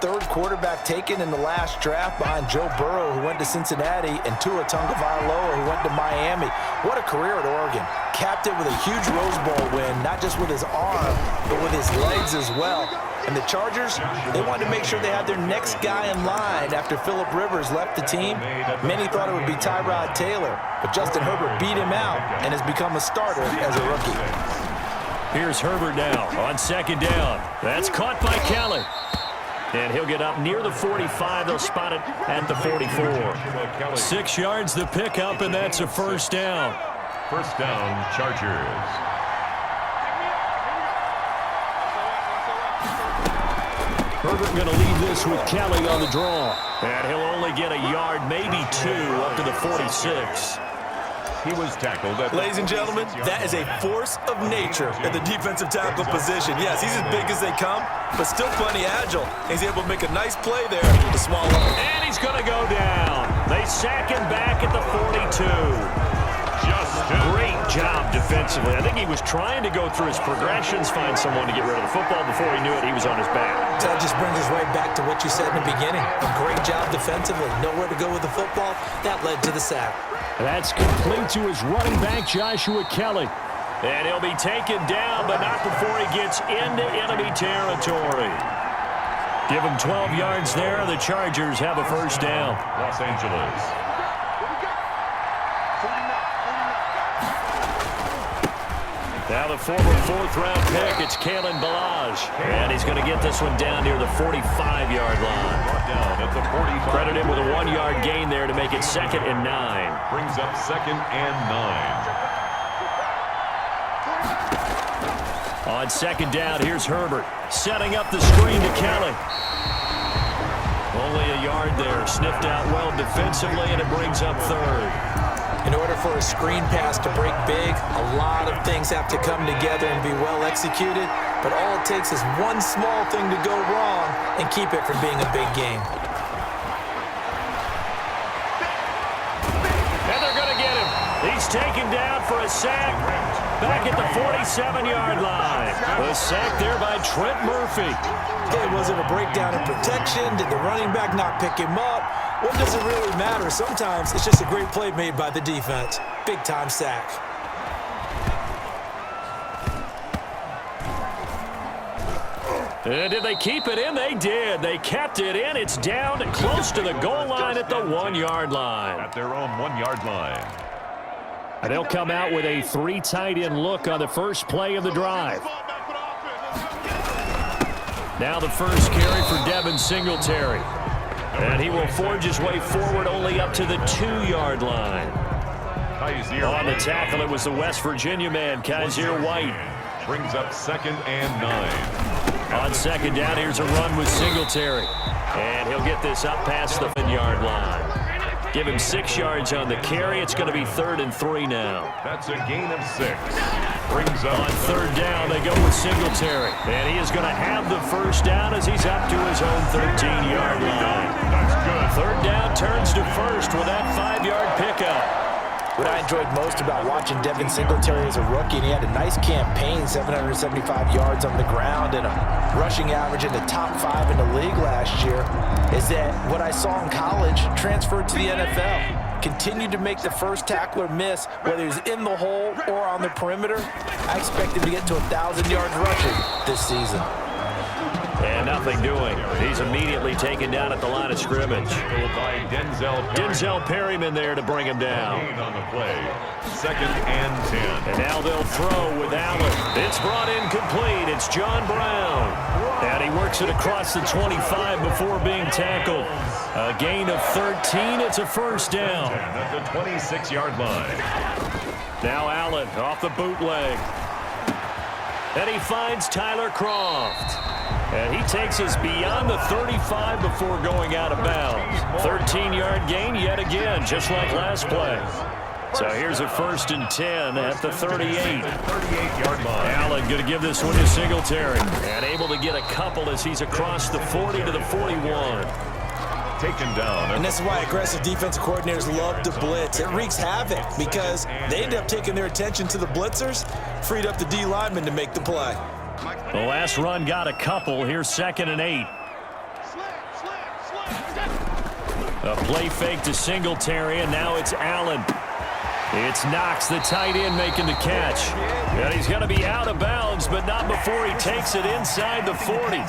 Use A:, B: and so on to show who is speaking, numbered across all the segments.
A: third quarterback taken in the last draft behind Joe Burrow, who went to Cincinnati, and Tua Tagovailoa, who went to Miami. What a career at Oregon. Capped it with a huge Rose Bowl win, not just with his arm, but with his legs as well. And the Chargers, they wanted to make sure they had their next guy in line after Phillip Rivers left the team. Many thought it would be Tyrod Taylor, but Justin Herbert beat him out and has become a starter as a rookie.
B: Here's Herbert now on second down. That's caught by Kelly. And he'll get up near the 45. They'll spot it at the 44. 6 yards the pickup, and that's a first down.
C: First down, Chargers.
B: Herbert going to leave this with Kelly on the draw. And he'll only get a yard, maybe 2, up to the 46.
C: He was tackled at
A: Ladies and gentlemen, that is a force of nature in the defensive tackle position. Yes, he's as big as they come, but still plenty agile. He's able to make a nice play there to swallow.
B: And he's going to go down. They sack him back at the 42. Great job defensively. I think he was trying to go through his progressions, find someone to get rid of the football. Before he knew it, he was on his back.
A: That just brings us right back to what you said in the beginning. A great job defensively. Nowhere to go with the football. That led to the sack.
B: That's complete to his running back, Joshua Kelly. And he'll be taken down, but not before he gets into enemy territory. Give him 12 yards there. The Chargers have a first down.
C: Los Angeles.
B: Now the former fourth-round pick, it's Kalen Ballage. And he's going to get this one down near the 45-yard line.
C: Down at the 45.
B: Credit him with a 1-yard gain there to make it 2nd and 9.
C: Brings up 2nd and 9.
B: On second down, here's Herbert. Setting up the screen to Kelly. Only a yard there. Sniffed out well defensively, and it brings up 3rd.
A: In order for a screen pass to break big, a lot of things have to come together and be well executed, but all it takes is one small thing to go wrong and keep it from being a big game.
B: And they're going to get him. He's taken down for a sack back at the 47-yard line. The sack there by Trent Murphy.
A: Hey, was it a breakdown in protection? Did the running back not pick him up? What does it really matter? Sometimes it's just a great play made by the defense. Big-time sack.
B: And did they keep it in? They did. They kept it in. It's down close to the goal line at the 1-yard line.
C: At their own 1-yard line.
B: And they'll come out with a 3 tight end look on the first play of the drive. Now the first carry for Devin Singletary. And he will forge his way forward only up to the 2-yard line. On the tackle, it was the West Virginia man, Kaiser White.
C: Brings up 2nd and 9.
B: On second down, here's a run with Singletary. And he'll get this up past the 1-yard line. Give him 6 yards on the carry. It's going to be 3rd and 3 now.
C: That's a gain of 6. Brings up
B: on 3rd down, they go with Singletary. And he is going to have the first down as he's up to his own 13-yard line.
C: That's good.
B: 3rd down turns to 1st with that 5-yard pickup.
A: What I enjoyed most about watching Devin Singletary as a rookie, and he had a nice campaign, 775 yards on the ground and a rushing average in the top 5 in the league last year, is that what I saw in college transferred to the NFL. Continued to make the first tackler miss, whether he's in the hole or on the perimeter. I expect him to get to 1,000 yards rushing this season.
B: And nothing doing. He's immediately taken down at the line of scrimmage.
C: By
B: Denzel Perryman there to bring him down.
C: On the play. 2nd and 10.
B: And now they'll throw with Allen. It's brought in complete. It's John Brown. And he works it across the 25 before being tackled. A gain of 13. It's a first down.
C: At the 26-yard line.
B: Now Allen off the bootleg. And he finds Tyler Kroft. And he takes us beyond the 35 before going out of bounds. 13-yard gain yet again, just like last play. So here's a 1st and 10 at the 38.
C: 38-yard line.
B: Allen going to give this one to Singletary. And able to get a couple as he's across the 40 to the 41.
C: Taken down.
A: And this is why aggressive defensive coordinators love to blitz. It wreaks havoc because they end up taking their attention to the blitzers, freed up the D lineman to make the play.
B: The last run got a couple. Here's 2nd and 8. A play fake to Singletary, and now it's Allen. It's Knox, the tight end, making the catch. And he's going to be out of bounds, but not before he takes it inside the 40.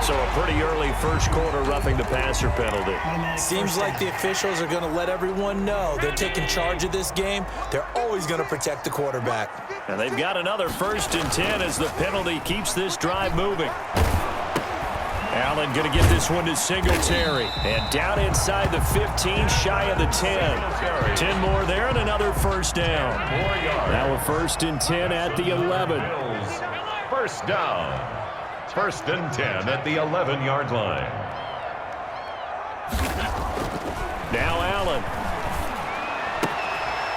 B: So a pretty early first quarter roughing the passer penalty.
A: Seems like the officials are going to let everyone know they're taking charge of this game. They're always going to protect the quarterback.
B: And they've got another 1st and 10 as the penalty keeps this drive moving. Allen going to get this one to Singletary. And down inside the 15, shy of the 10. 10 more there and another 1st down. Now a 1st and 10 at the 11.
C: First down. 1st and 10 at the 11-yard line.
B: Now Allen.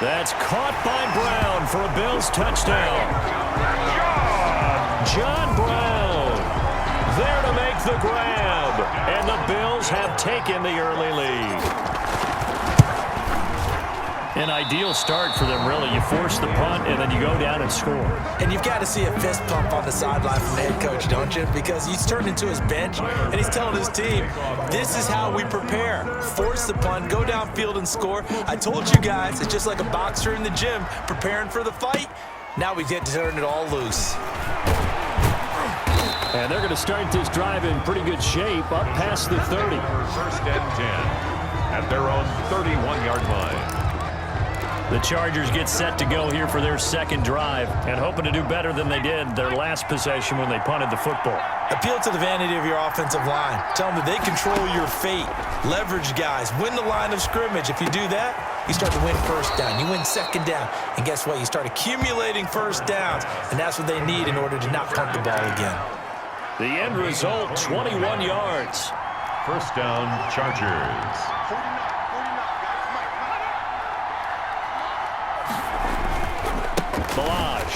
B: That's caught by Brown for a Bills touchdown. John Brown there to make the grab. And the Bills have taken the early lead. An ideal start for them, really. You force the punt, and then you go down and score.
A: And you've got to see a fist pump on the sideline from the head coach, don't you? Because he's turned into his bench, and he's telling his team, this is how we prepare. Force the punt, go downfield and score. I told you guys, it's just like a boxer in the gym preparing for the fight. Now we get to turn it all loose.
B: And they're going to start this drive in pretty good shape, up past the 30.
C: 1st and 10 at their own 31-yard line.
B: The Chargers get set to go here for their 2nd drive and hoping to do better than they did their last possession when they punted the football.
A: Appeal to the vanity of your offensive line. Tell them that they control your fate. Leverage guys. Win the line of scrimmage. If you do that, you start to win 1st down. You win 2nd down. And guess what? You start accumulating 1st downs. And that's what they need in order to not punt the ball again.
B: The end result, 21 yards.
C: 1st down, Chargers.
B: Balaj.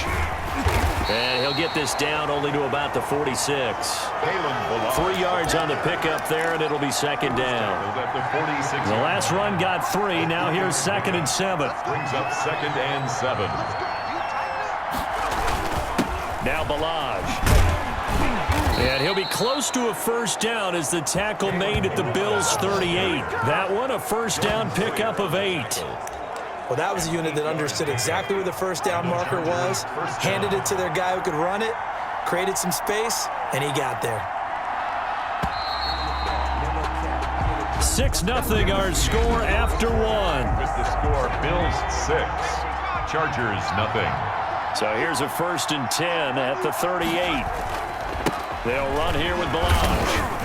B: And he'll get this down only to about the 46. 3 yards on the pickup there, and it'll be 2nd down. The last run got 3. Now here's 2nd and 7.
C: Brings up 2nd and 7.
B: Now Balaj. And he'll be close to a 1st down as the tackle made at the Bills' 38. That one a 1st down pickup of 8.
A: Well, that was a unit that understood exactly where the 1st down marker was, handed it to their guy who could run it, created some space, and he got there.
B: 6-0 our score after 1.
C: With the score, Bills 6, Chargers nothing.
B: So here's a 1st and 10 at the 38. They'll run here with Balaj.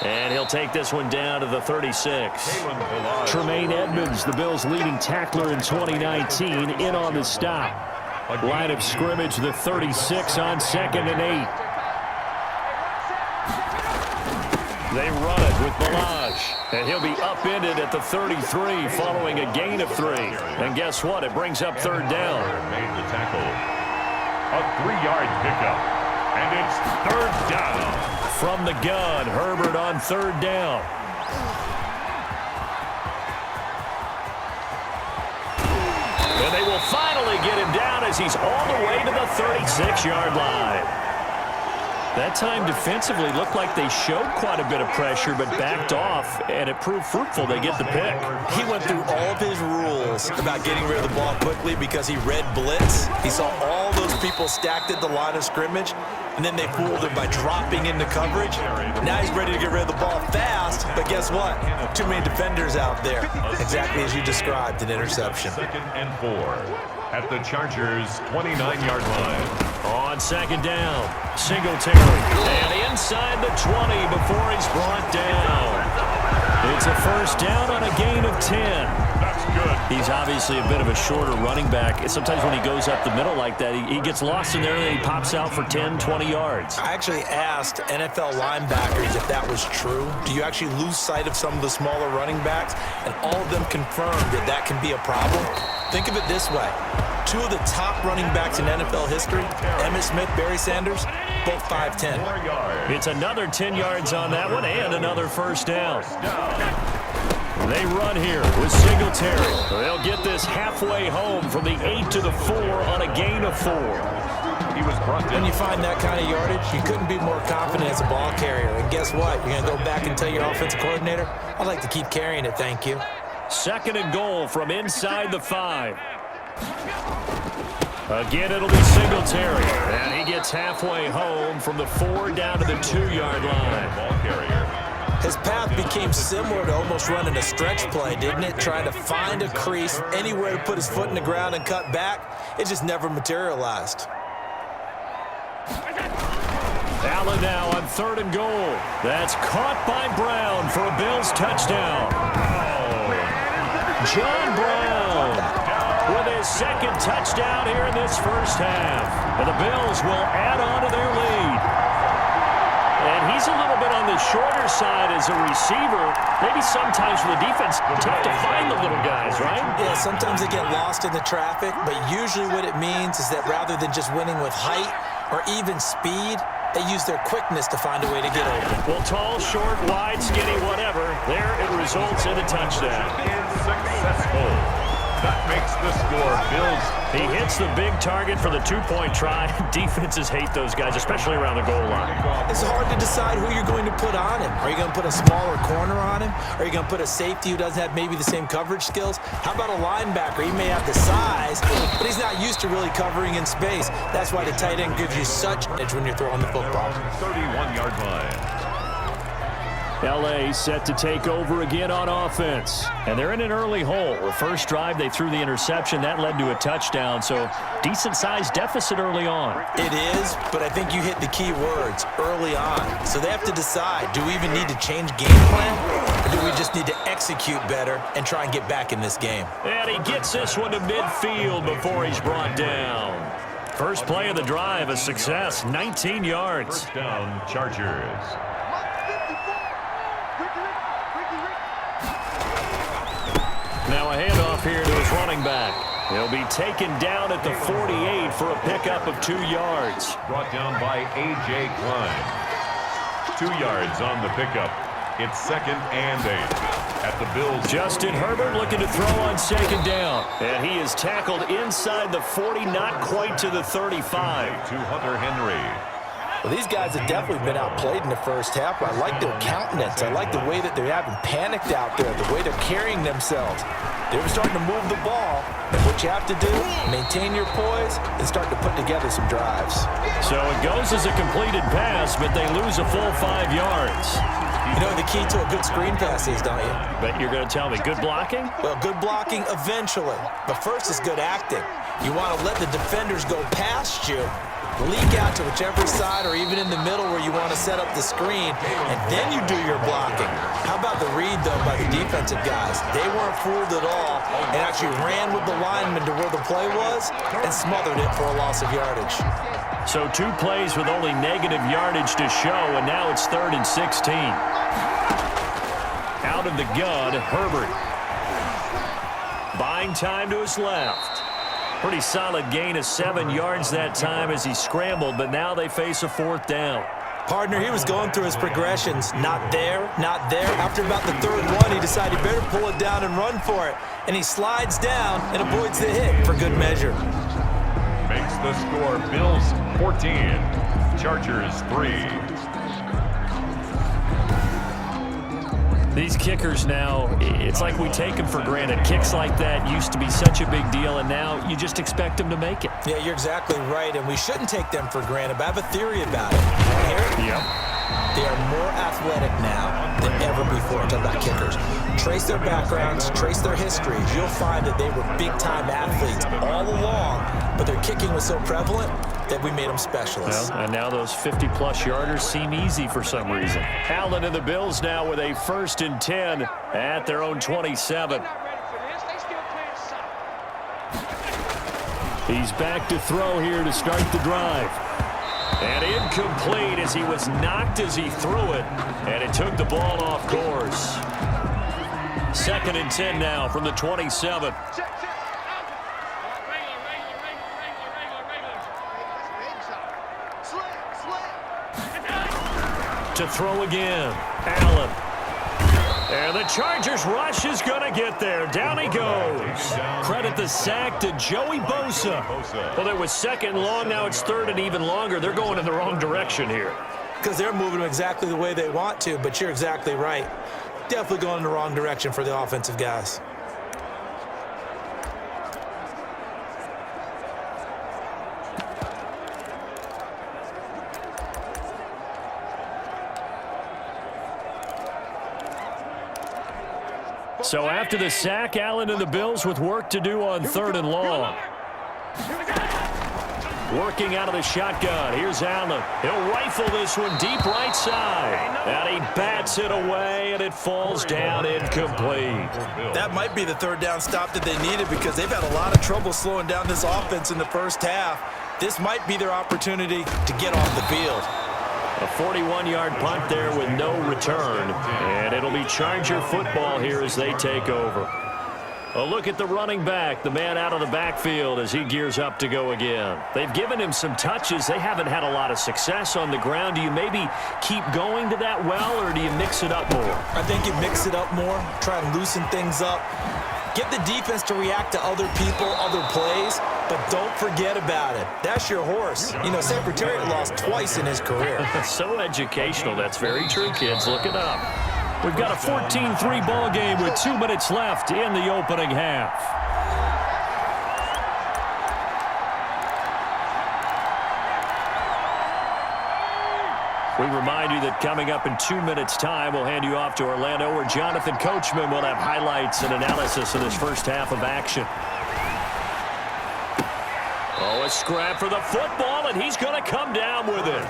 B: And he'll take this one down to the 36. Tremaine Edmonds, the Bills' leading tackler in 2019, in on the stop. Line of scrimmage, the 36 on 2nd and 8. They run it with Balaj. And he'll be upended at the 33 following a gain of 3. And guess what? It brings up 3rd down.
C: Made the tackle. A 3-yard pickup. And it's 3rd down.
B: From the gun, Herbert on 3rd down. And they will finally get him down as he's all the way to the 36-yard line. That time defensively looked like they showed quite a bit of pressure but backed off, and it proved fruitful. They get the pick.
A: He went through all of his rules about getting rid of the ball quickly because he read blitz. He saw all those people stacked at the line of scrimmage, and then they fooled him by dropping into coverage. Now he's ready to get rid of the ball fast, but guess what? Too many defenders out there. Exactly as you described, an interception.
C: 2nd and 4 at the Chargers' 29-yard line.
B: On 2nd down, Singletary. And inside the 20 before he's brought down. It's a 1st down on a gain of 10.
C: That's good.
B: He's obviously a bit of a shorter running back. Sometimes when he goes up the middle like that, he gets lost in there and he pops out for 10, 20 yards.
A: I actually asked NFL linebackers if that was true. Do you actually lose sight of some of the smaller running backs? And all of them confirmed that that can be a problem. Think of it this way. 2 of the top running backs in NFL history, Emmitt Smith, Barry Sanders, both 5'10".
B: It's another 10 yards on that one and another 1st down. They run here with Singletary. They'll get this halfway home from the 8 to the 4 on a gain of 4.
C: He he was brought down.
A: When you find that kind of yardage, you couldn't be more confident as a ball carrier. And guess what? You're going to go back and tell your offensive coordinator, I'd like to keep carrying it, thank you.
B: 2nd and goal from inside the 5. Again, it'll be Singletary. And he gets halfway home from the 4 down to the 2-yard line.
C: Ball carrier.
A: His path became similar to almost running a stretch play, didn't it? Trying to find a crease, anywhere to put his foot in the ground and cut back. It just never materialized.
B: Allen now on 3rd and goal. That's caught by Brown for a Bills touchdown. John Brown with his 2nd touchdown here in this first half. And the Bills will add on to their lead. And he's a little bit on the shorter side as a receiver. Maybe sometimes for the defense, tough to find the little guys, right?
A: Yeah, sometimes they get lost in the traffic, but usually what it means is that rather than just winning with height or even speed, they use their quickness to find a way to get open.
B: Well, tall, short, wide, skinny, whatever, there it results in a touchdown.
C: And successful. That makes the score. Bills.
B: He hits the big target for the 2-point try. Defenses hate those guys, especially around the goal line.
A: It's hard to decide who you're going to put on him. Are you going to put a smaller corner on him? Are you going to put a safety who doesn't have maybe the same coverage skills? How about a linebacker? He may have the size, but he's not used to really covering in space. That's why the tight end gives you such an edge when you're throwing the football.
C: 31-yard line.
B: L.A. set to take over again on offense. And they're in an early hole. The first drive, they threw the interception. That led to a touchdown, so decent-sized deficit early on.
A: It is, but I think you hit the key words, early on. So they have to decide, do we even need to change game plan, or do we just need to execute better and try and get back in this game?
B: And he gets this one to midfield before he's brought down. First play of the drive, a success, 19 yards.
C: First down, Chargers.
B: Now a handoff here to his running back. He'll be taken down at the 48 for a pickup of 2 yards.
C: Brought down by A.J. Klein. 2 yards on the pickup. It's 2nd and 8 at the Bills.
B: Justin Herbert looking to throw on 2nd down. And he is tackled inside the 40, not quite to the 35.
C: To Hunter Henry.
A: Well, these guys have definitely been outplayed in the first half, but I like their countenance. I like the way that they haven't panicked out there, the way they're carrying themselves. They're starting to move the ball, and what you have to do, maintain your poise and start to put together some drives.
B: So it goes as a completed pass, but they lose a full 5 yards.
A: You know the key to a good screen pass is, don't you?
B: Bet you're going to tell me good blocking?
A: Well, good blocking eventually, but first is good acting. You want to let the defenders go past you, leak out to whichever side or even in the middle where you want to set up the screen, and then you do your blocking. How about the read, though, by the defensive guys? They weren't fooled at all and actually ran with the lineman to where the play was and smothered it for a loss of yardage.
B: So 2 plays with only negative yardage to show, and now it's 3rd and 16. Out of the gun, Herbert. Buying time to his left. Pretty solid gain of 7 yards that time as he scrambled, but now they face a 4th down.
A: Partner, he was going through his progressions. Not there, not there. After about the 3rd one, he decided he better pull it down and run for it. And he slides down and avoids the hit for good measure.
C: Makes the score Bills 14, Chargers 3.
B: These kickers now, it's like we take them for granted. Kicks like that used to be such a big deal, and now you just expect them to make it.
A: Yeah, you're exactly right, and we shouldn't take them for granted, but I have a theory about it. Here,
B: Yep.
A: they are more athletic now than ever before. I'm talking about kickers. Trace their backgrounds, trace their histories. You'll find that they were big-time athletes all along, but their kicking was so prevalent that we made them specialists.
B: Well, and now those 50-plus yarders seem easy for some reason. Allen and the Bills now with a 1st and 10 at their own 27. He's back to throw here to start the drive. And incomplete as he was knocked as he threw it, and it took the ball off course. 2nd and 10 now from the 27. To throw again, Allen. And the Chargers rush is going to get there. Down he goes. Credit the sack to Joey Bosa. Well, it was second and long. Now it's third and even longer. They're going in the wrong direction here.
A: Because they're moving them exactly the way they want to, but you're exactly right. Definitely going in the wrong direction for the offensive guys.
B: So after the sack, Allen and the Bills with work to do on third and long. Working out of the shotgun. Here's Allen. He'll rifle this one deep right side. And he bats it away, and it falls down incomplete.
A: That might be the third down stop that they needed because they've had a lot of trouble slowing down this offense in the first half. This might be their opportunity to get off the field.
B: A 41-yard punt there with no return. And it'll be Charger football here as they take over. A look at the running back, the man out of the backfield as he gears up to go again. They've given him some touches. They haven't had a lot of success on the ground. Do you maybe keep going to that well, or do you mix it up more?
A: I think you mix it up more, try and loosen things up. Get the defense to react to other people, other plays, but don't forget about it. That's your horse. You know, Secretariat lost twice in his career.
B: So educational. That's very true, kids. Look it up. We've got a 14-3 ball game with 2 minutes left in the opening half. We remind you that coming up in 2 minutes' time, we'll hand you off to Orlando, where Jonathan Coachman will have highlights and analysis of this first half of action. Oh, a scrap for the football, and he's going to come down with it.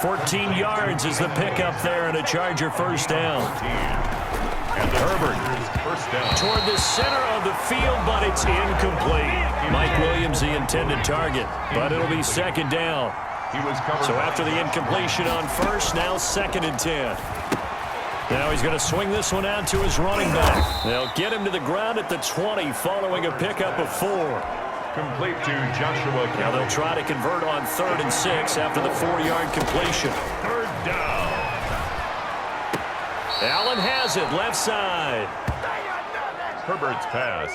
B: 14 yards is the pickup there, and a Charger first down.
C: And Herbert first down.
B: Toward the center of the field, but it's incomplete. Mike Williams, the intended target, but it'll be second down.
C: He was covered.
B: So after the incompletion on first, now 2nd and 10. Now he's going to swing this one out to his running back. They'll get him to the ground at the 20 following a pickup of 4.
C: Complete to Joshua
B: Now
C: Kelly.
B: they'll try to convert on 3rd and 6 after the 4-yard completion.
C: Third down.
B: Allen has it, left side.
C: Herbert's pass.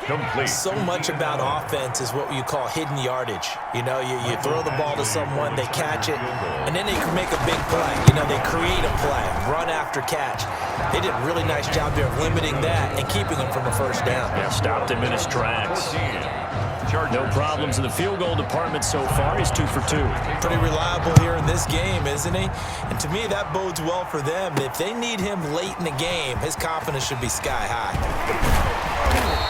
C: Complete.
A: So much about offense is what you call hidden yardage. You know, you throw the ball to someone, they catch it, and then they can make a big play. You know, they create a play, run after catch. They did a really nice job there of limiting that and keeping him from a first down.
B: Yeah, stopped him in his tracks.
C: 14.
B: No problems in the field goal department so far. He's 2 for 2.
A: Pretty reliable here in this game, isn't he? And to me, that bodes well for them. If they need him late in the game, his confidence should be sky high.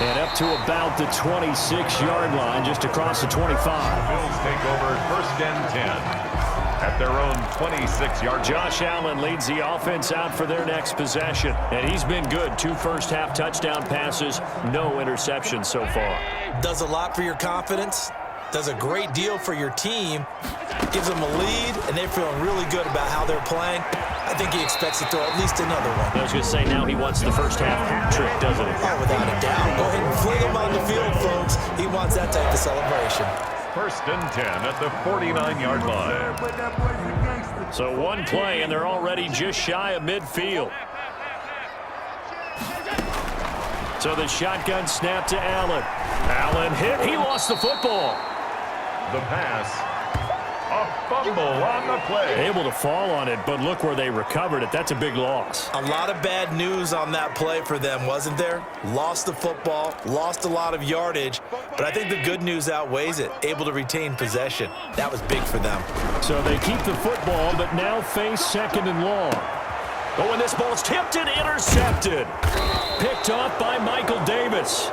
B: And up to about the 26-yard line, just across the 25.
C: Bills take over 1st and 10 at their own 26-yard.
B: Josh Allen leads the offense out for their next possession. And he's been good. 2 first-half touchdown passes, no interceptions so far.
A: Does a lot for your confidence, does a great deal for your team, gives them a lead, and they're feeling really good about how they're playing. I think he expects to throw at least another one.
B: I was going to say, now he wants the first-half hat trick, doesn't he?
A: Oh, without a doubt. Go ahead and fling him on the field, folks. He wants that type of celebration.
C: 1st and 10 at the 49-yard line.
B: So one play, and they're already just shy of midfield. So the shotgun snap to Allen. Allen hit. He lost the football.
C: The pass. A fumble on the play.
B: Able to fall on it, but look where they recovered it. That's a big loss.
A: A lot of bad news on that play for them, wasn't there? Lost the football, lost a lot of yardage, but I think the good news outweighs it. Able to retain possession. That was big for them.
B: So they keep the football, but now face 2nd and long. Oh, and this ball's tipped and intercepted. Picked off by Michael Davis.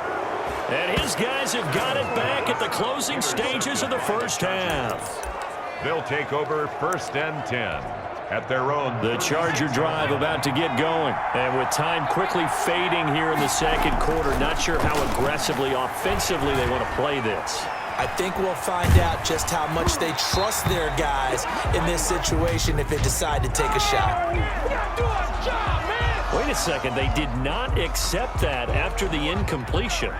B: And his guys have got it back at the closing stages of the first half.
C: They'll take over 1st and 10 at their own.
B: The Charger drive about to get going. And with time quickly fading here in the 2nd quarter, not sure how aggressively, offensively they want to play this.
A: I think we'll find out just how much they trust their guys in this situation if they decide to take a shot.
B: Wait a second. They did not accept that after the incompletion.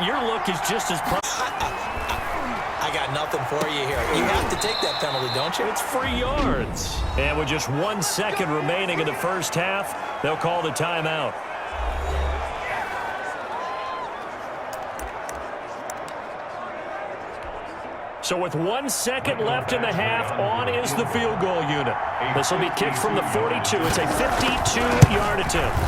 B: Your look is just as...
A: I got nothing for you here. You have to take that penalty, don't you?
B: It's free yards. And with just 1 second remaining in the first half, they'll call the timeout. So with 1 second left in the half, on is the field goal unit. This will be kicked from the 42. It's a 52-yard attempt.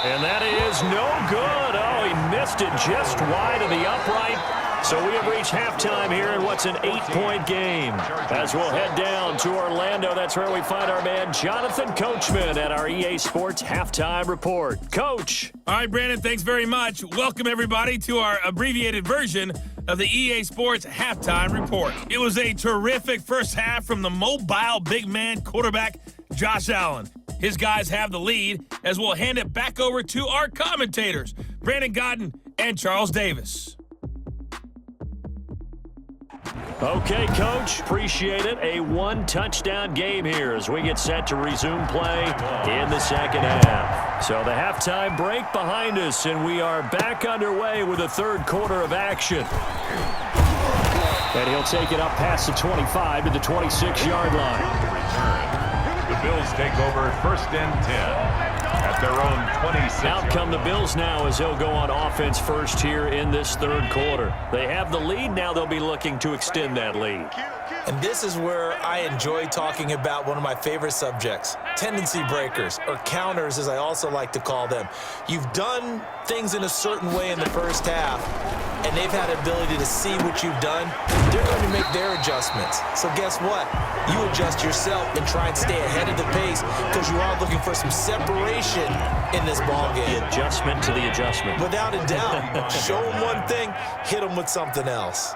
B: And that is no good. Oh, he missed it just wide of the upright. So we have reached halftime here in what's an 8-point game. As we'll head down to Orlando, that's where we find our man Jonathan Coachman at our EA Sports Halftime Report. Coach.
D: All right, Brandon, thanks very much. Welcome, everybody, to our abbreviated version of the EA Sports Halftime Report. It was a terrific first half from the mobile big man quarterback, Josh Allen. His guys have the lead as we'll hand it back over to our commentators, Brandon Godden and Charles Davis.
B: Okay, Coach, appreciate it. A one-touchdown game here as we get set to resume play in the second half. So the halftime break behind us, and we are back underway with the third quarter of action. And he'll take it up past the 25 to the 26-yard line.
C: The Bills take over first and 10 at their own 26.
B: Out come the Bills now as they'll go on offense first here in this third quarter. They have the lead. Now they'll be looking to extend that lead.
A: And this is where I enjoy talking about one of my favorite subjects, tendency breakers, or counters as I also like to call them. You've done things in a certain way in the first half, and they've had the ability to see what you've done. They're going to make their adjustments. So guess what? You adjust yourself and try and stay ahead of the pace because you are looking for some separation in this ball game.
B: The adjustment to the adjustment.
A: Without a doubt. Show them one thing, hit them with something else.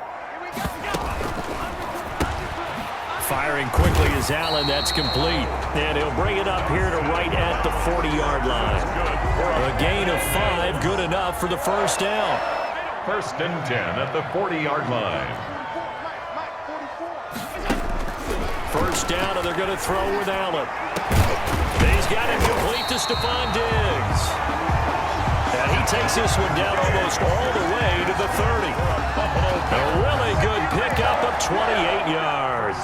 B: Firing quickly is Allen. That's complete. And he'll bring it up here to right at the 40-yard line. A gain of 5, good enough for the first down.
C: First and 10 at the 40-yard line.
B: First down, and they're going to throw with Allen. He's got it complete to Stephon Diggs. And he takes this one down almost all the way to the 30. A really good pickup of 28 yards.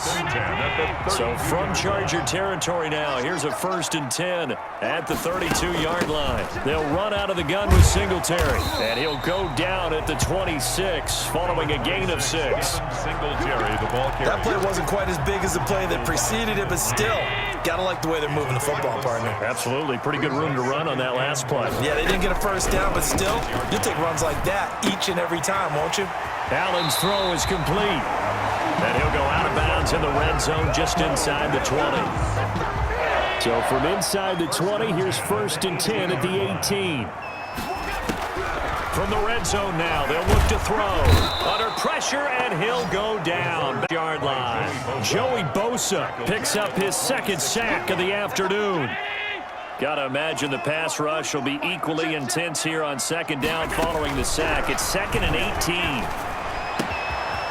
B: So from Charger territory now, here's a first and 10 at the 32-yard line. They'll run out of the gun with Singletary, and he'll go down at the 26 following a gain of 6.
C: Singletary, the ball carrier.
A: That play wasn't quite as big as the play that preceded it, but still, gotta like the way they're moving the football, partner.
B: Absolutely. Pretty good room to run on that last play.
A: Yeah, they didn't get a first down, but still, you'll take runs like that each and every time, won't you?
B: Allen's throw is complete. And he'll go out of bounds in the red zone just inside the 20. So from inside the 20, here's first and 10 at the 18. From the red zone now, they'll look to throw. Under pressure, and he'll go down. Yard line. Joey Bosa picks up his second sack of the afternoon. Gotta imagine the pass rush will be equally intense here on second down following the sack. It's second and 18.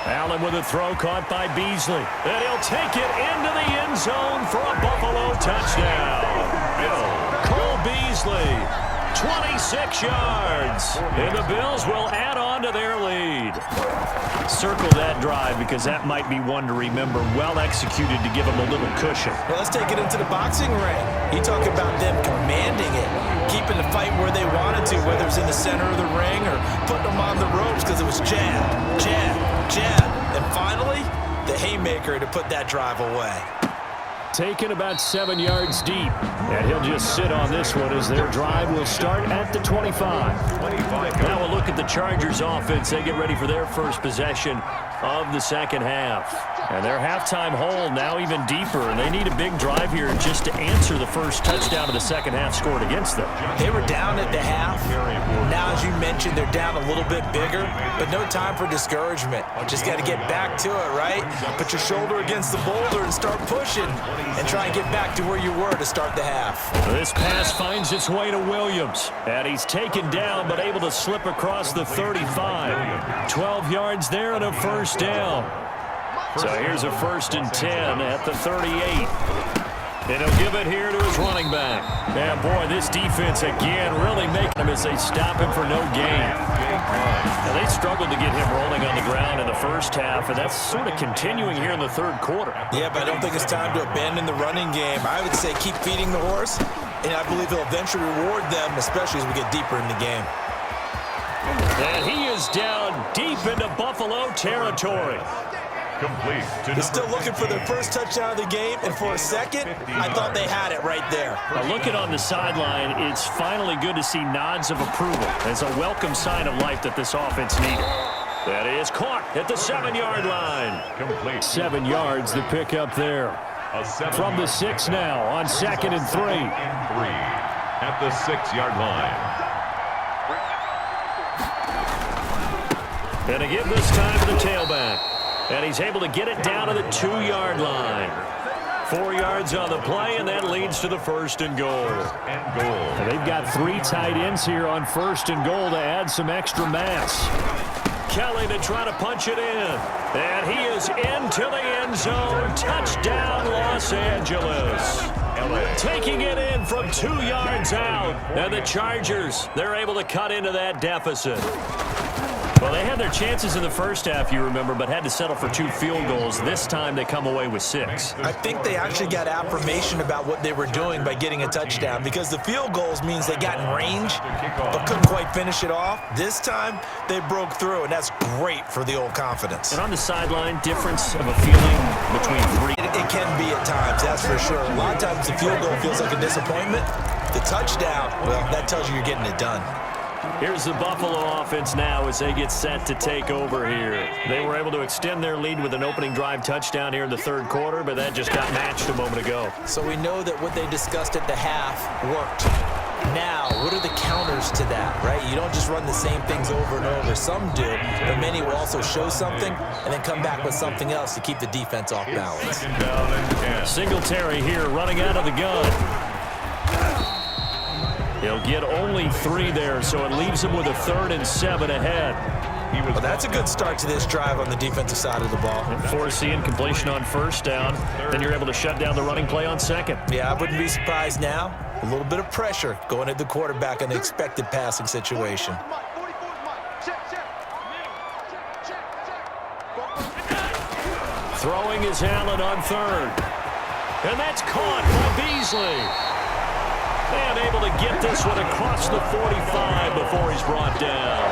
B: Allen with a throw caught by Beasley. And he'll take it into the end zone for a Buffalo touchdown. Cole Beasley, 26 yards. And the Bills will add on to their lead. Circle that drive because that might be one to remember. Well executed to give them a little cushion.
A: Well, let's take it into the boxing ring. You talk about them commanding it, keeping the fight where they wanted to, whether it's in the center of the ring or putting them on the ropes because it was jab, jab, jab. And finally, the haymaker to put that drive away.
B: Taken about 7 yards deep. And he'll just sit on this one as their drive will start at the 25. Now we'll look at the Chargers offense. They get ready for their first possession of the second half. And their halftime hole now even deeper. And they need a big drive here just to answer the first touchdown of the second half scored against them.
A: They were down at the half. Now, as you mentioned, they're down a little bit bigger, but no time for discouragement. Just got to get back to it, right? Put your shoulder against the boulder and start pushing and try and get back to where you were to start the half.
B: This pass finds its way to Williams. And he's taken down but able to slip across the 35. 12 yards there and a first down. So here's a first and 10 at the 38. And he'll give it here to his running back. And boy, this defense again really making him as they stop him for no gain. Now, they struggled to get him rolling on the ground in the first half, and that's sort of continuing here in the third quarter.
A: Yeah, but I don't think it's time to abandon the running game. I would say keep feeding the horse, and I believe he'll eventually reward them, especially as we get deeper in the game.
B: And he is down deep into Buffalo territory.
C: Complete.
A: They're still looking for their first touchdown of the game, and for a second, I thought they had it right there.
B: Looking on the sideline, it's finally good to see nods of approval. It's a welcome sign of life that this offense needed. That is caught at the 7-yard line.
C: Complete.
B: 7 yards, the pickup there. From the 6 now on 2nd and 3.
C: At the 6-yard line.
B: And again this time to the tailback. And he's able to get it down to the 2-yard line. 4 yards on the play, and that leads to the 1st and goal. And they've got 3 tight ends here on 1st and goal to add some extra mass. Kelly to try to punch it in. And he is into the end zone. Touchdown, Los Angeles. Taking it in from 2 yards out. And the Chargers, they're able to cut into that deficit. Well, they had their chances in the first half, you remember, but had to settle for 2 field goals. This time they come away with 6.
A: I think they actually got affirmation about what they were doing by getting a touchdown, because the field goals means they got in range but couldn't quite finish it off. This time they broke through, and that's great for the old confidence.
B: And on the sideline, difference of a feeling between 3.
A: It can be at times, that's for sure. A lot of times the field goal feels like a disappointment. The touchdown, well, that tells you you're getting it done.
B: Here's the Buffalo offense now as they get set to take over here. They were able to extend their lead with an opening drive touchdown here in the third quarter, but that just got matched a moment ago.
A: So we know that what they discussed at the half worked. Now, what are the counters to that, right? You don't just run the same things over and over. Some do, but many will also show something and then come back with something else to keep the defense off balance.
B: Singletary here running out of the gun. He'll get only 3 there, so it leaves him with a 3rd and 7 ahead.
A: Well, that's a good start to this drive on the defensive side of the ball.
B: Forcing completion on 1st down, then you're able to shut down the running play on 2nd.
A: Yeah, I wouldn't be surprised now. A little bit of pressure going at the quarterback in the expected passing situation.
B: Throwing is Allen on 3rd. And that's caught by Beasley. And able to get this one across the 45 before he's brought down.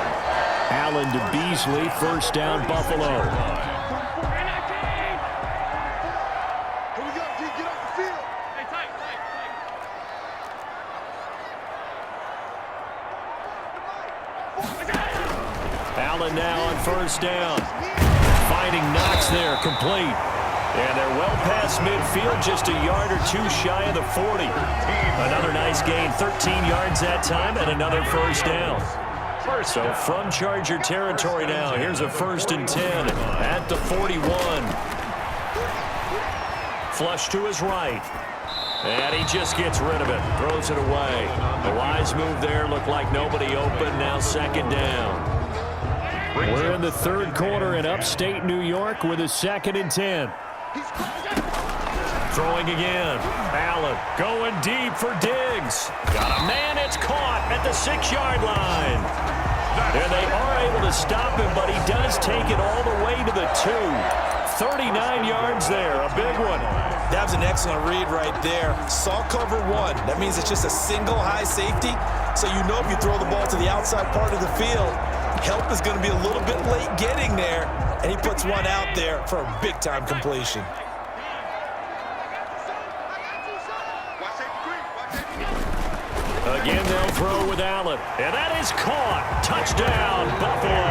B: Allen to Beasley, 1st down, Buffalo. Allen now on 1st down. Finding Knox there, complete. And they're well past midfield, just a yard or 2 shy of the 40. Another nice gain, 13 yards that time, and another 1st down. So from Charger territory now, here's a 1st and 10 at the 41. Flush to his right. And he just gets rid of it, throws it away. A wise move there, looked like nobody open, now 2nd down. We're in the 3rd quarter in upstate New York with a 2nd and 10. Throwing again. Allen going deep for Diggs. Got a man, it's caught at the 6-yard line. And they are able to stop him, but he does take it all the way to the 2. 39 yards there, a big one.
A: That was an excellent read right there. Saw cover 1. That means it's just a single high safety. So you know if you throw the ball to the outside part of the field, help is going to be a little bit late getting there. And he puts one out there for a big-time completion.
B: Again, they'll throw with Allen. And that is caught. Touchdown, Buffalo.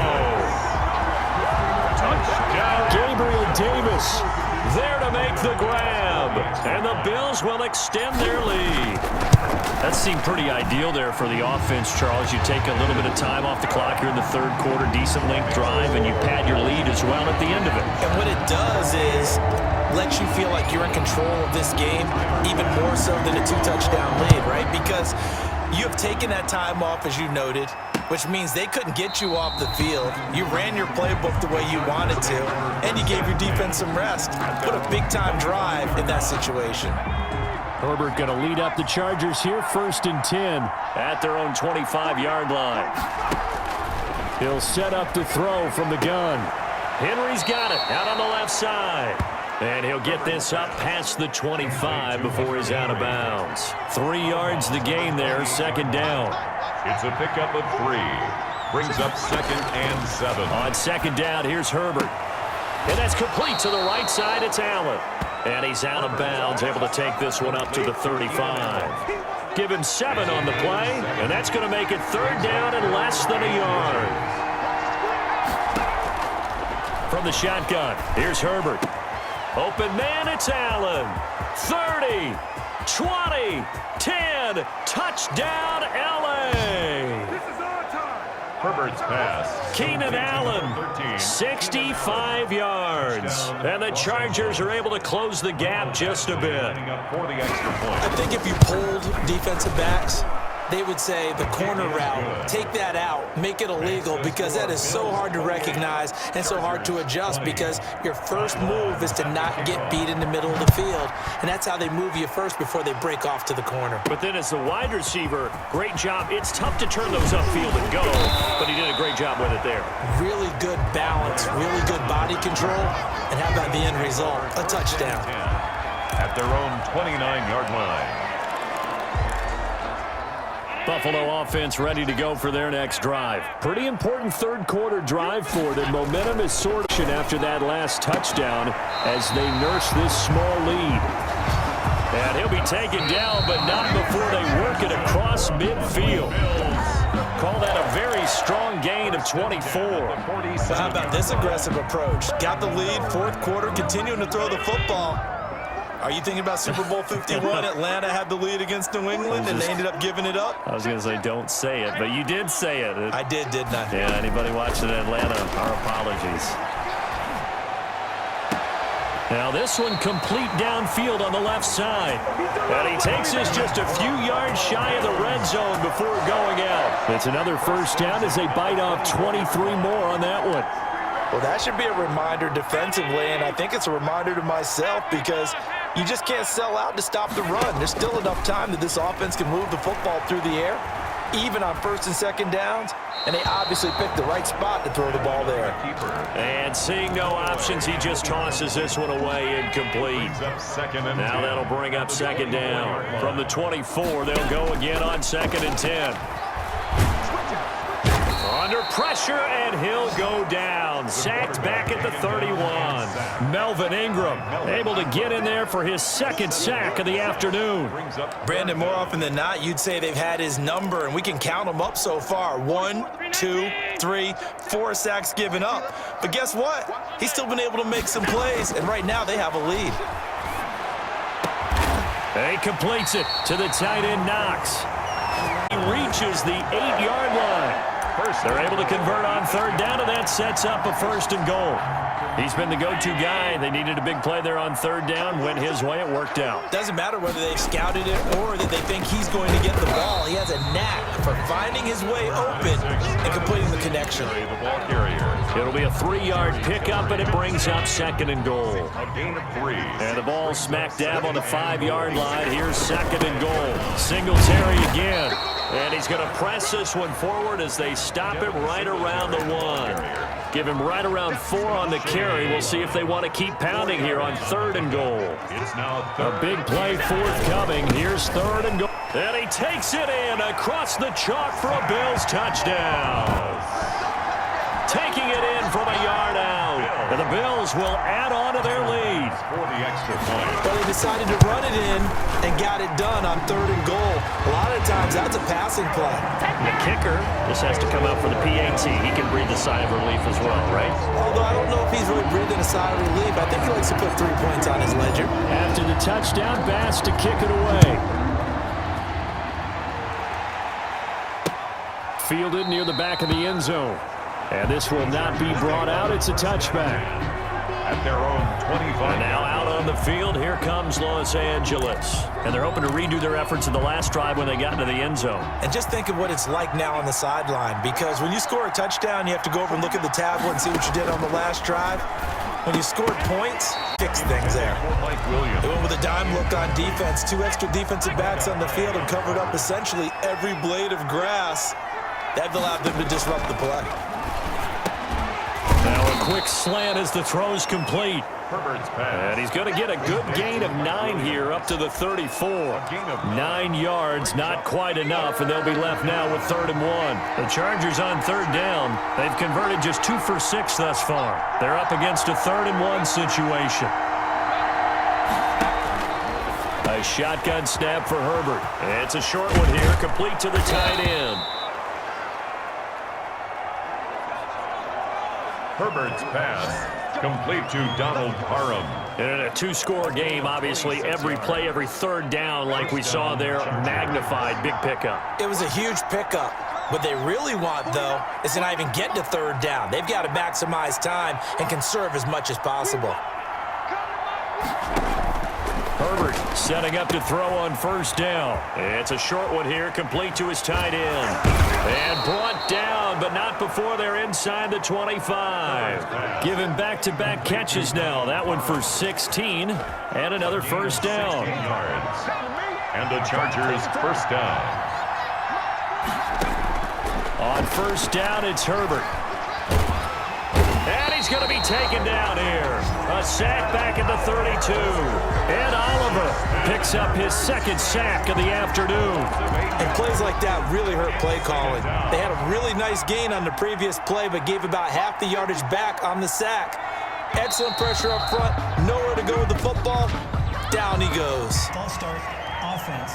B: Touchdown. Gabriel Davis there to make the grab. And the Bills will extend their lead. That seemed pretty ideal there for the offense, Charles. You take a little bit of time off the clock here in the 3rd quarter, decent length drive, and you pad your lead as well at the end of it.
A: And what it does is lets you feel like you're in control of this game, even more so than a 2-touchdown lead, right? Because you have taken that time off, as you noted, which means they couldn't get you off the field. You ran your playbook the way you wanted to, and you gave your defense some rest. Put a big-time drive in that situation.
B: Herbert going to lead up the Chargers here, 1st and 10 at their own 25-yard line. He'll set up the throw from the gun. Henry's got it out on the left side. And he'll get this up past the 25 before he's out of bounds. 3 yards the gain there, 2nd down.
C: It's a pickup of 3. Brings up 2nd and 7.
B: On 2nd down, here's Herbert. And that's complete to the right side. It's Allen. And he's out of bounds, able to take this one up to the 35. Give him 7 on the play, and that's going to make it 3rd down and less than a yard. From the shotgun, here's Herbert. Open man, it's Allen. 30, 20, 10, touchdown, LA.
C: Herbert's pass.
B: Keenan Allen, 65 yards. And the Chargers are able to close the gap just a bit.
C: For the extra point.
A: I think if you polled defensive backs, they would say the corner route, take that out, make it illegal, because that is so hard to recognize and so hard to adjust, because your first move is to not get beat in the middle of the field. And that's how they move you first before they break off to the corner.
B: But then as the wide receiver, great job. It's tough to turn those upfield and go, but he did a great job with it there.
A: Really good balance, really good body control. And how about the end result? A touchdown.
C: At their own 29-yard line.
B: Buffalo offense ready to go for their next drive. Pretty important 3rd quarter drive for them. Momentum is soaring after that last touchdown as they nurse this small lead. And he'll be taken down, but not before they work it across midfield. Call that a very strong gain of 24.
A: How about this aggressive approach? Got the lead, 4th quarter, continuing to throw the football. Are you thinking about Super Bowl 51? Atlanta had the lead against New England, and they ended up giving it up?
B: I was going to say don't say it, but you did say it.
A: I did, didn't I?
B: Yeah, anybody watching Atlanta, our apologies. Now this one complete downfield on the left side. And he takes this just a few yards shy of the red zone before going out. It's another 1st down as they bite off 23 more on that one.
A: Well, that should be a reminder defensively, and I think it's a reminder to myself, because you just can't sell out to stop the run. There's still enough time that this offense can move the football through the air, even on 1st and 2nd downs, and they obviously picked the right spot to throw the ball there.
B: And seeing no options, he just tosses this one away incomplete. Now that'll bring up 2nd down. From the 24, they'll go again on 2nd and 10. Under pressure, and he'll go down. Sacked back at the 31. Melvin Ingram able to get in there for his 2nd sack of the afternoon.
A: Brandon, more often than not, you'd say they've had his number, and we can count them up so far. 1, 2, 3, 4 sacks given up. But guess what? He's still been able to make some plays, and right now they have a lead.
B: He completes it to the tight end, Knox. He reaches the 8-yard line. They're able to convert on 3rd down, and that sets up a 1st and goal. He's been the go-to guy. They needed a big play there on 3rd down. Went his way. It worked out.
A: Doesn't matter whether they've scouted it or that they think he's going to get the ball. He has a knack for finding his way open and completing the connection.
C: The ball carrier.
B: It'll be a 3-yard pickup, and it brings up 2nd and goal.
C: A gain of 3.
B: And the ball smack dab on the 5-yard line. Here's 2nd and goal. Singletary again. And he's going to press this one forward as they stop him right around the 1. Give him right around 4 on the carry. We'll see if they want to keep pounding here on 3rd and goal.
C: It's now
B: A big play forthcoming. Here's 3rd and goal. And he takes it in across the chalk for a Bills touchdown. Taking it in from a yard out. And the Bills will add on to their lead.
C: for the extra point.
A: Well, they decided to run it in and got it done on 3rd and goal. A lot of times that's a passing play.
B: The kicker just has to come out for the PAT. He can breathe a sigh of relief as well, right?
A: Although I don't know if he's really breathing a sigh of relief. I think he likes to put 3 points on his ledger.
B: After the touchdown, Bass to kick it away. Fielded near the back of the end zone. And this will not be brought out. It's a touchback.
C: At their own 25.
B: And now out on the field, here comes Los Angeles. And they're hoping to redo their efforts in the last drive when they got into the end zone.
A: And just think of what it's like now on the sideline, because when you score a touchdown, you have to go over and look at the tablet and see what you did on the last drive. When you scored points, fix things there.
C: Mike Williams.
A: They went with a dime look on defense. 2 extra defensive backs on the field and covered up essentially every blade of grass. That allowed them to disrupt the play.
B: Now a quick slant as the throw's complete.
C: Herbert's pass.
B: And he's going to get a good gain of 9 here up to the 34. 9 yards, not quite enough, and they'll be left now with 3rd and 1. The Chargers on 3rd down. They've converted just 2 for 6 thus far. They're up against a 3rd and 1 situation. A shotgun snap for Herbert. It's a short one here, complete to the tight end.
C: Herbert's pass. Complete to Donald Parham.
B: And in a 2-score game, obviously every play, every 3rd down, like we saw there, magnified. Big pickup.
A: It was a huge pickup. What they really want, though, is to not even get to 3rd down. They've got to maximize time and conserve as much as possible.
B: Herbert setting up to throw on 1st down. It's a short one here, complete to his tight end. And brought down, but not before they're inside the 25. Given back-to-back catches now. That one for 16, and another 1st down.
C: Yards. And the Chargers 1st down.
B: On 1st down, it's Herbert. And he's going to be taken down here. A sack back at the 32. And Oliver picks up his 2nd sack of the afternoon.
A: And plays like that really hurt play calling. They had a really nice gain on the previous play, but gave about half the yardage back on the sack. Excellent pressure up front. Nowhere to go with the football. Down he goes.
E: False start, offense.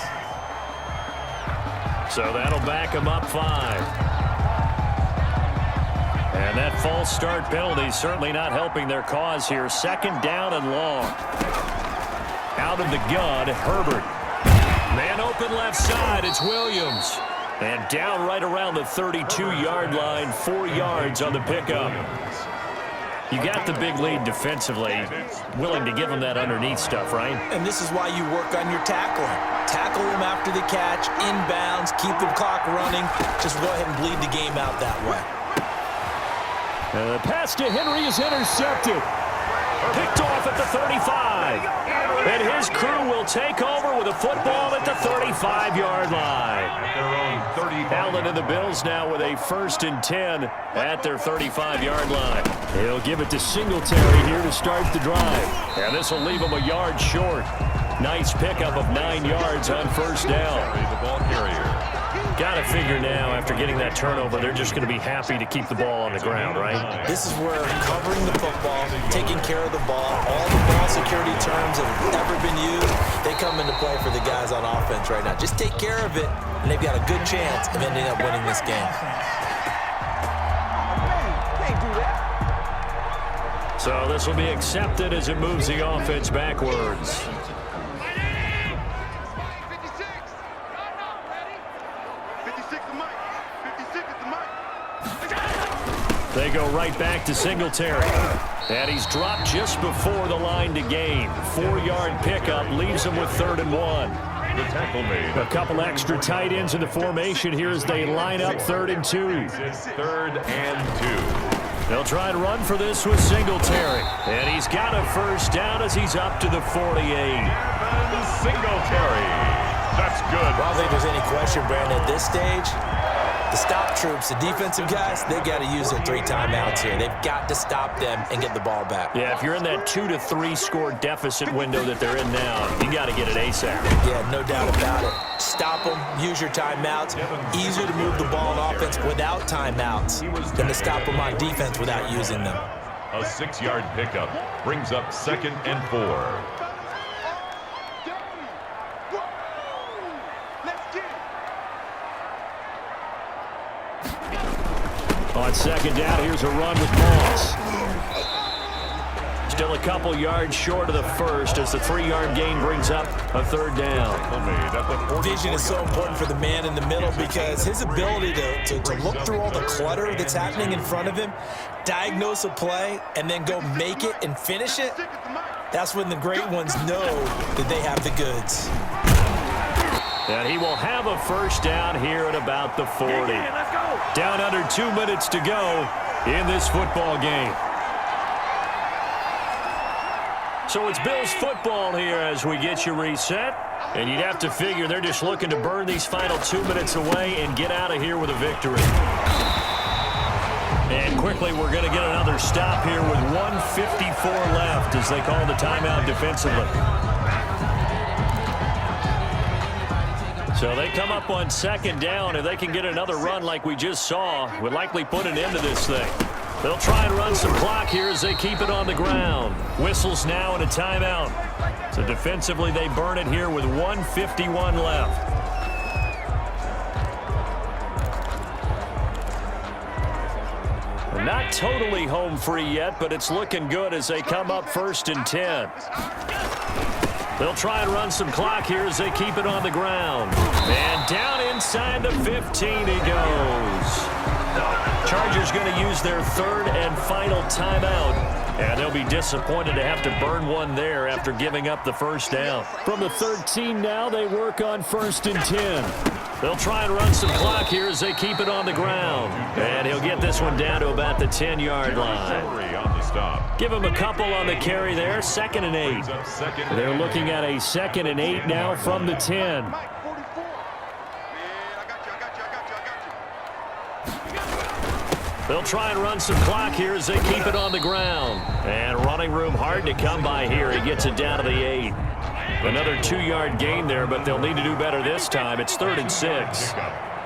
B: So that'll back him up 5. And that false start penalty certainly not helping their cause here. 2nd down and long. Out of the gun, Herbert. Man open left side, it's Williams. And down right around the 32-yard line, 4 yards on the pickup. You got the big lead defensively. Willing to give them that underneath stuff, right?
A: And this is why you work on your tackling. Tackle them after the catch, inbounds, keep the clock running. Just go ahead and bleed the game out that way.
B: The pass to Henry is intercepted. Picked off at the 35. And his crew will take over with a football at the 35-yard line.
C: Their own 35.
B: Allen and the Bills now with a 1st and 10 at their 35-yard line. He'll give it to Singletary here to start the drive. And this will leave him a yard short. Nice pickup of 9 yards on 1st down.
C: The ball carrier.
B: Got to figure now, after getting that turnover, they're just going to be happy to keep the ball on the ground, right?
A: This is where covering the football, taking care of the ball, all the ball security terms that have ever been used, they come into play for the guys on offense right now. Just take care of it, and they've got a good chance of ending up winning this game.
B: So this will be accepted as it moves the offense backwards. They go right back to Singletary. And he's dropped just before the line to gain. 4-yard pickup leaves him with 3rd and 1.
C: The tackle made.
B: A couple extra tight ends in the formation here as they line up 3rd and 2.
C: It's 3rd and 2.
B: They'll try to run for this with Singletary. And he's got a 1st down as he's up to the 48.
C: Evan Singletary. That's good.
A: I don't think there's any question, Brandon, at this stage. The stop troops, the defensive guys, they got to use their 3 timeouts here. They've got to stop them and get the ball back.
B: Yeah, if you're in that 2 to 3 score deficit window that they're in now, you got to get it ASAP.
A: Yeah, no doubt about it. Stop them, use your timeouts. Easier to move the ball on offense without timeouts than to stop them on defense without using them.
C: A 6-yard pickup brings up 2nd and 4.
B: On 2nd down, here's a run with Moss. Still a couple yards short of the 1st as the 3-yard gain brings up a 3rd down.
A: Vision is so important for the man in the middle because his ability to look through all the clutter that's happening in front of him, diagnose a play, and then go make it and finish it, that's when the great ones know that they have the goods.
B: And he will have a 1st down here at about the 40. Down under 2 minutes to go in this football game. So it's Bills football here as we get you reset. And you'd have to figure they're just looking to burn these final 2 minutes away and get out of here with a victory. And quickly, we're going to get another stop here with 1:54 left as they call the timeout defensively. So they come up on second down. If they can get another run like we just saw, would likely put an end to this thing. They'll try and run some clock here as they keep it on the ground. Whistles now and a timeout. So defensively, they burn it here with 1:51 left. Not totally home free yet, but it's looking good as they come up 1st and 10. They'll try and run some clock here as they keep it on the ground. And down inside the 15 he goes. Chargers going to use their 3rd and final timeout. And they'll be disappointed to have to burn one there after giving up the first down. From the 13 now, they work on 1st and 10. They'll try and run some clock here as they keep it on the ground. And he'll get this one down to about the 10-yard line. Give him a couple on the carry there. 2nd and 8. They're looking at a 2nd and 8 now from the 10. They'll try and run some clock here as they keep it on the ground. And running room hard to come by here. He gets it down to the 8. Another 2-yard gain there, but they'll need to do better this time. It's 3rd and 6.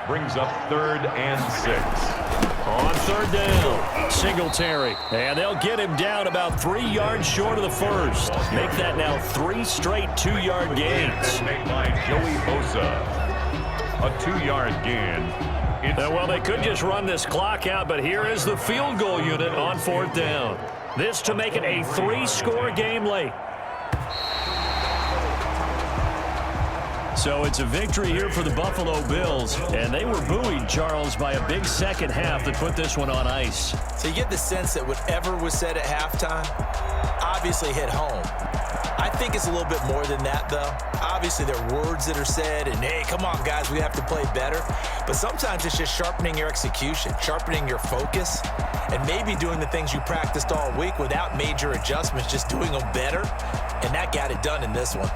C: Brings up 3rd and 6.
B: On 3rd down, Singletary. And they'll get him down about 3 yards short of the first. Make that now 3 straight 2-yard gains.
C: Made by Joey Bosa. A 2-yard gain.
B: Well, they could just run this clock out, but here is the field goal unit on 4th down. This to make it a 3-score game late. So it's a victory here for the Buffalo Bills, and they were buoyed, Charles, by a big second half that put this one on ice.
A: So you get the sense that whatever was said at halftime obviously hit home. I think it's a little bit more than that, though. Obviously, there are words that are said, and, hey, come on, guys, we have to play better. But sometimes it's just sharpening your execution, sharpening your focus, and maybe doing the things you practiced all week without major adjustments, just doing them better, and that got it done in this one.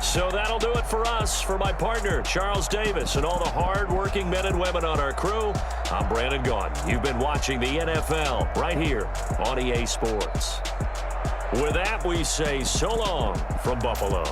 B: So that'll do it for us. For my partner, Charles Davis, and all the hard-working men and women on our crew, I'm Brandon Gaudin. You've been watching the NFL right here on EA Sports. With that, we say so long from Buffalo.